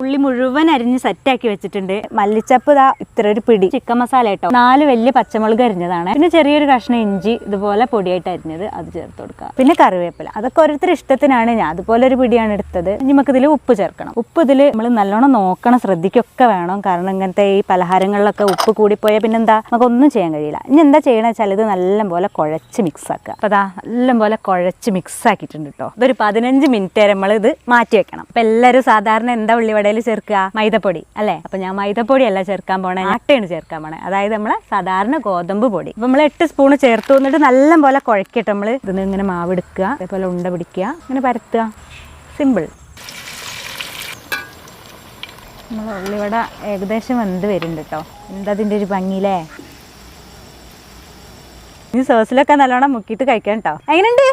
ഉള്ളി മുഴുവൻ അരിഞ്ഞ് സെറ്റാക്കി വെച്ചിട്ടുണ്ട്. മല്ലിച്ചപ്പ് ഇതാ ഇത്ര ഒരു പിടി, ചിക്കൻ മസാല കേട്ടോ, 4 വലിയ പച്ചമുളക് അരിഞ്ഞതാണ്, പിന്നെ ചെറിയൊരു കഷ്ണം ഇഞ്ചി ഇതുപോലെ പൊടിയായിട്ട് അരിഞ്ഞത് അത് ചേർത്ത് കൊടുക്കുക, പിന്നെ കറിവേപ്പില. അതൊക്കെ ഓരോരുത്തർ ഇഷ്ടത്തിനാണ്. ഞാൻ അതുപോലെ ഒരു പിടിയാണ് എടുത്തത്. ഇനി നമുക്ക് ഇതിൽ ഉപ്പ് ചേർക്കണം. ഉപ്പ് ഇതിൽ നമ്മൾ നല്ലോണം നോക്കണം, ശ്രദ്ധിക്കൊക്കെ വേണം. കാരണം ഇങ്ങനത്തെ ഈ പലഹാരങ്ങളിലൊക്കെ ഉപ്പ് കൂടിപ്പോയാൽ പിന്നെന്താ നമുക്കൊന്നും ചെയ്യാൻ കഴിയില്ല. ഇനി എന്താ ചെയ്യണമെന്ന് വെച്ചാൽ ഇത് നല്ലപോലെ കുഴച്ച് മിക്സ് ആക്കുക. അപ്പോൾ അതാ നല്ലപോലെ കുഴച്ച് മിക്സ് ആക്കിയിട്ടുണ്ട് കേട്ടോ. ഇതൊരു 15 മിനിറ്റ് വരെ നമ്മൾ ഇത് മാറ്റി വെക്കണം. അപ്പം എല്ലാവരും സാധാരണ എന്താ ഉള്ളിവടയിൽ ചേർക്കുക? മൈദപ്പൊടി അല്ലേ? അപ്പം ഞാൻ മൈദപ്പൊടി അല്ല ചേർക്കാൻ പോണേ, ആട്ടയാണ് ചേർക്കാൻ പോണേ. അതായത് നമ്മളെ സാധാരണ ഗോതമ്പ് പൊടി. അപ്പം നമ്മൾ 8 സ്പൂൺ ചേർത്ത് വന്നിട്ട് നല്ലപോലെ കുഴക്കിയിട്ട് നമ്മൾ ഇതിന് ഇങ്ങനെ മാവ് എടുക്കുക, അതേപോലെ ഉണ്ട പിടിക്കുക, ഇങ്ങനെ പരത്തുക. സിമ്പിൾ. നമ്മൾ ഉള്ളിവട ഏകദേശം വെന്ത് വരുന്നുണ്ട് കേട്ടോ. എന്താ അതിൻ്റെ ഒരു ഭംഗിയില്ലേ? ഈ സോസിലൊക്കെ നല്ലോണം മുക്കിയിട്ട് കഴിക്കാം കേട്ടോ. എങ്ങനെയുണ്ട്?